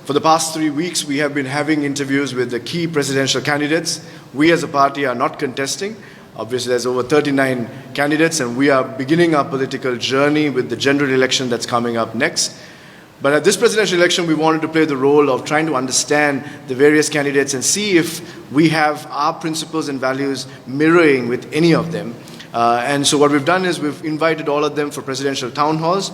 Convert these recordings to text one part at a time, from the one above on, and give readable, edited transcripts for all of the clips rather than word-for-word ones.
For the past 3 weeks, we have been having interviews with the key presidential candidates. We as a party are not contesting. Obviously, there's over 39 candidates, and we are beginning our political journey with the general election that's coming up next. But at this presidential election, we wanted to play the role of trying to understand the various candidates and see if we have our principles and values mirroring with any of them. And so what we've done is we've invited all of them for presidential town halls,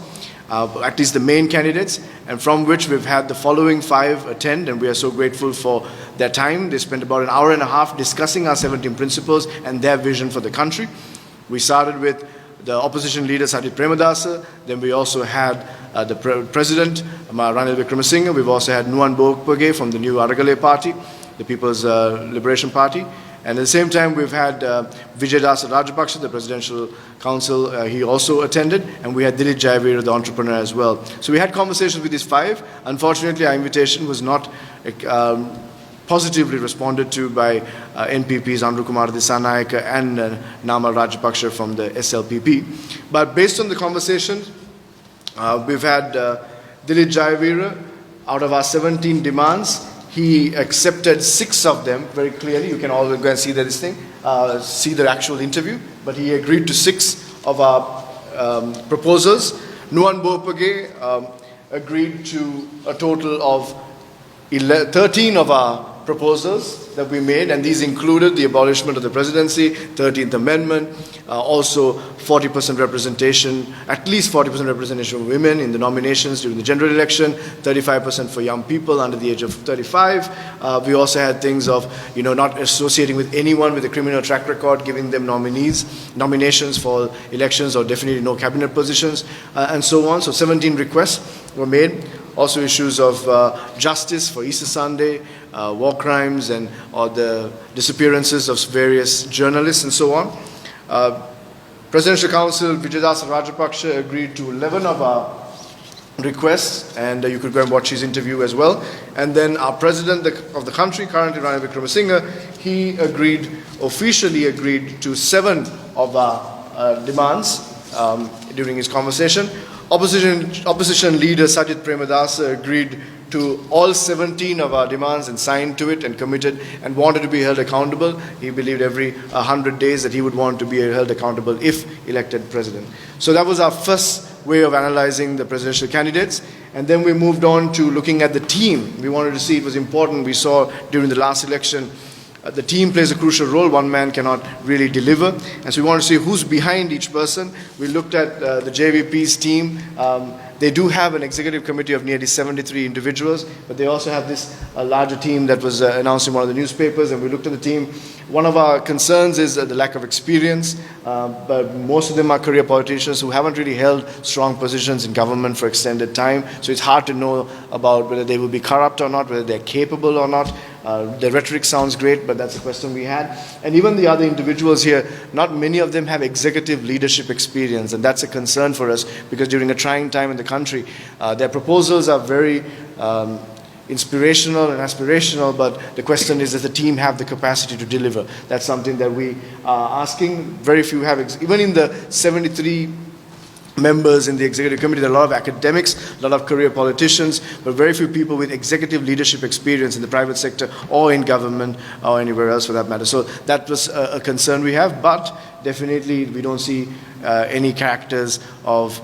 at least the main candidates, and from which we've had the following 5 attend, and we are so grateful for their time. They spent about an hour and a half discussing our 17 principles and their vision for the country. We started with the opposition leader Sajid Premadasa, then we also had the President Ranil Wickremesinghe. We've also had Nuwan Bokpage from the new Aragale Party, the People's Liberation Party. And at the same time, we've had Vijayadasa Rajapaksa, the Presidential Council. He also attended. And we had Dilip Jayavira, the entrepreneur, as well. So we had conversations with these 5. Unfortunately, our invitation was not positively responded to by NPPs Andrew Kumar Dissanayake and Namal Rajapaksa from the SLPP. But based on the conversation, we've had Dilip Jayavira. Out of our 17 demands, he accepted 6 of them very clearly. You can all go and see this thing, see the actual interview. But he agreed to 6 of our proposals. Nuwan Bokpage agreed to a total of 13 of our proposals that we made, and these included the abolishment of the presidency, 13th Amendment, also 40% representation, at least 40% representation of women in the nominations during the general election, 35% for young people under the age of 35. We also had things of, not associating with anyone with a criminal track record, giving them nominations for elections, or definitely no cabinet positions, and so on. So 17 requests were made. Also issues of justice for Easter Sunday, war crimes, and the disappearances of various journalists and so on. Presidential Council Vijayadasa Rajapaksa agreed to 11 of our requests, and you could go and watch his interview as well. And then our President of the country, currently Ranil Wickremesinghe, he officially agreed to 7 of our demands during his conversation. Opposition leader Sajid Premadasa agreed to all 17 of our demands and signed to it and committed and wanted to be held accountable. He believed every 100 days that he would want to be held accountable if elected president. So that was our first way of analyzing the presidential candidates. And then we moved on to looking at the team. We wanted to see, it was important, we saw during the last election, the team plays a crucial role. One man cannot really deliver. And so we want to see who's behind each person. We looked at the JVP's team. They do have an executive committee of nearly 73 individuals, but they also have this larger team that was announced in one of the newspapers, and we looked at the team. One of our concerns is the lack of experience, but most of them are career politicians who haven't really held strong positions in government for extended time, so it's hard to know about whether they will be corrupt or not, whether they're capable or not. The rhetoric sounds great, but that's a question we had. And even the other individuals here, not many of them have executive leadership experience, and that's a concern for us because during a trying time in the country, their proposals are very inspirational and aspirational, but the question is, does the team have the capacity to deliver? That's something that we are asking. Very few have, even in the 73 members in the executive committee, there are a lot of academics, a lot of career politicians, but very few people with executive leadership experience in the private sector or in government or anywhere else for that matter. So that was a concern we have, but definitely we don't see any characters of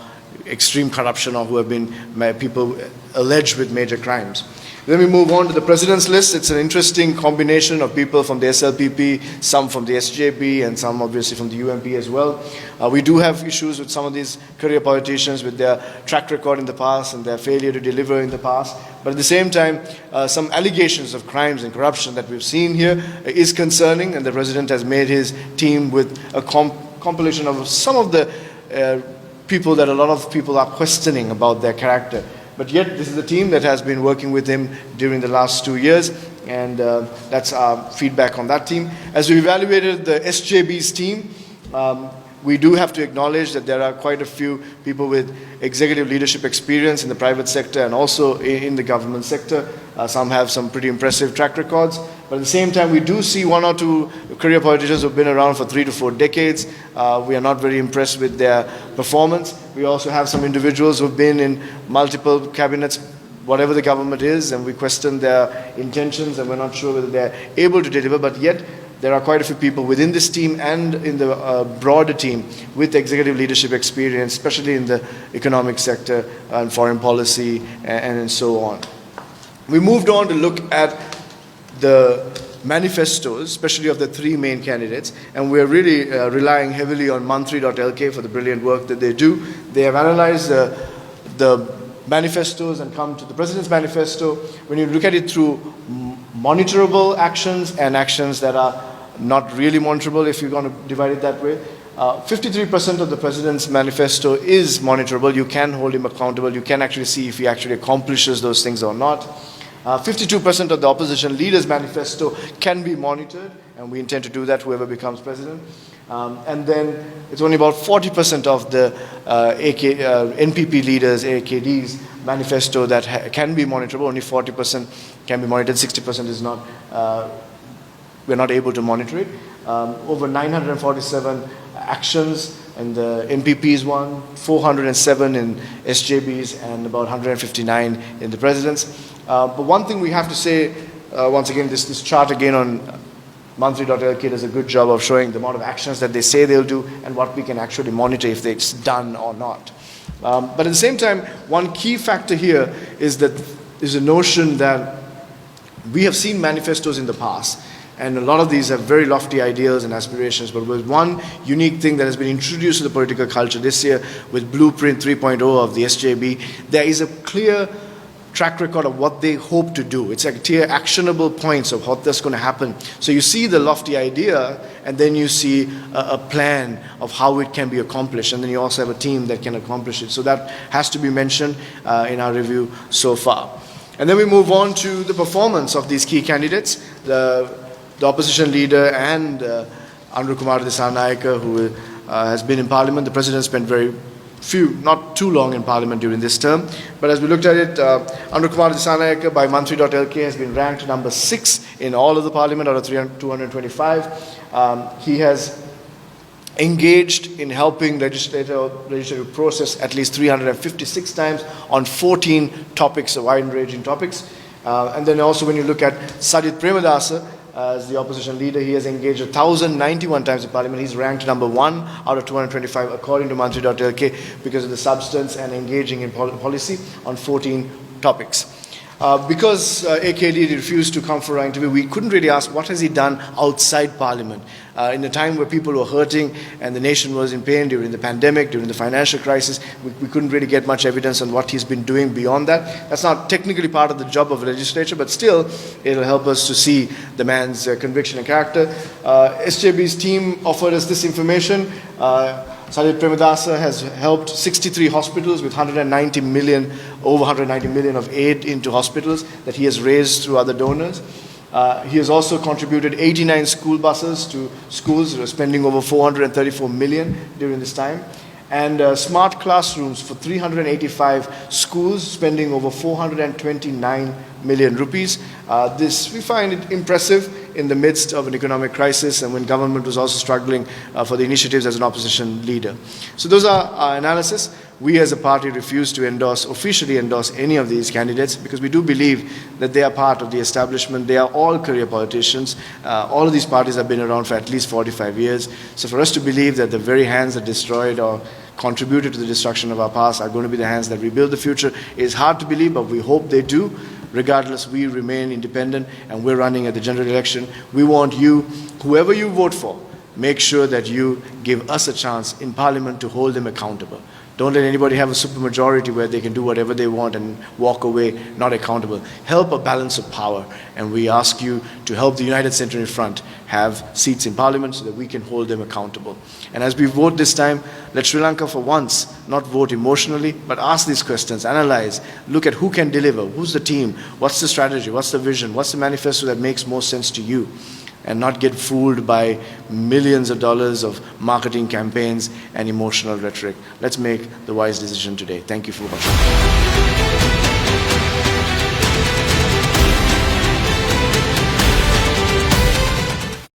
extreme corruption or who have been people alleged with major crimes. Then we move on to the president's list. It's an interesting combination of people from the SLPP, some from the SJB, and some obviously from the UMP as well. We do have issues with some of these career politicians with their track record in the past and their failure to deliver in the past. But at the same time, some allegations of crimes and corruption that we've seen here is concerning, and the president has made his team with a compilation of some of the people that a lot of people are questioning about their character. But yet, this is a team that has been working with him during the last 2 years, and that's our feedback on that team. As we evaluated the SJB's team, we do have to acknowledge that there are quite a few people with executive leadership experience in the private sector and also in the government sector. Some have some pretty impressive track records. But at the same time, we do see 1 or 2 career politicians who have been around for 3 to 4 decades. We are not very impressed with their performance. We also have some individuals who have been in multiple cabinets, whatever the government is, and we question their intentions, and we're not sure whether they're able to deliver, but yet there are quite a few people within this team and in the broader team with executive leadership experience, especially in the economic sector and foreign policy and so on. We moved on to look at the manifestos, especially of the three main candidates, and we're really relying heavily on mantri.lk for the brilliant work that they do. They have analyzed the manifestos and come to the President's manifesto. When you look at it through monitorable actions and actions that are not really monitorable, if you're going to divide it that way, 53% of the President's manifesto is monitorable. You can hold him accountable. You can actually see if he actually accomplishes those things or not. 52% of the opposition leader's manifesto can be monitored, and we intend to do that, whoever becomes president. And then it's only about 40% of the NPP leaders, AKD's manifesto that can be monitorable. Only 40% can be monitored, 60% is not, we're not able to monitor it. Over 947 actions in the NPP's one, 407 in SJB's, and about 159 in the President's. But one thing we have to say, once again, this chart again on mantri.lk does a good job of showing the amount of actions that they say they'll do and what we can actually monitor if it's done or not. But at the same time, one key factor here is the notion that we have seen manifestos in the past, and a lot of these have very lofty ideals and aspirations, but with one unique thing that has been introduced to the political culture this year with Blueprint 3.0 of the SJB, there is a clear track record of what they hope to do. It's like clear actionable points of what that's going to happen. So you see the lofty idea, and then you see a plan of how it can be accomplished, and then you also have a team that can accomplish it. So that has to be mentioned in our review so far. And then we move on to the performance of these key candidates. The opposition leader and Andrew Kumar Dissanayake, who has been in Parliament. The President spent not too long in Parliament during this term. But as we looked at it, Andrew Kumar Dissanayake by mantri.lk has been ranked number 6 in all of the Parliament out of 225. He has engaged in helping legislative process at least 356 times on 14 topics, a wide-ranging topics. And then also when you look at Sajith Premadasa, as the opposition leader, he has engaged 1,091 times in Parliament. He's ranked number 1 out of 225 according to mantri.lk because of the substance and engaging in policy on 14 topics. Because AKD refused to come for our interview, we couldn't really ask what has he done outside Parliament. In a time where people were hurting and the nation was in pain during the pandemic, during the financial crisis, we couldn't really get much evidence on what he's been doing beyond that. That's not technically part of the job of the legislature, but still it'll help us to see the man's conviction and character. SJB's team offered us this information. Sajith Premadasa has helped 63 hospitals with over 190 million of aid into hospitals that he has raised through other donors. He has also contributed 89 school buses to schools, spending over 434 million during this time. And smart classrooms for 385 schools, spending over 429 million rupees. This, we find it impressive in the midst of an economic crisis and when government was also struggling for the initiatives as an opposition leader. So those are our analysis. We as a party refuse to officially endorse any of these candidates because we do believe that they are part of the establishment. They are all career politicians. All of these parties have been around for at least 45 years. So for us to believe that the very hands that destroyed or contributed to the destruction of our past are going to be the hands that rebuild the future is hard to believe, but we hope they do. Regardless, we remain independent and we're running at the general election. We want you, whoever you vote for, make sure that you give us a chance in Parliament to hold them accountable. Don't let anybody have a supermajority where they can do whatever they want and walk away not accountable. Help a balance of power, and we ask you to help the United Centenary Front have seats in Parliament so that we can hold them accountable. And as we vote this time, let Sri Lanka for once not vote emotionally, but ask these questions, analyze, look at who can deliver, who's the team, what's the strategy, what's the vision, what's the manifesto that makes most sense to you, and not get fooled by millions of dollars of marketing campaigns and emotional rhetoric. Let's make the wise decision today. Thank you for watching.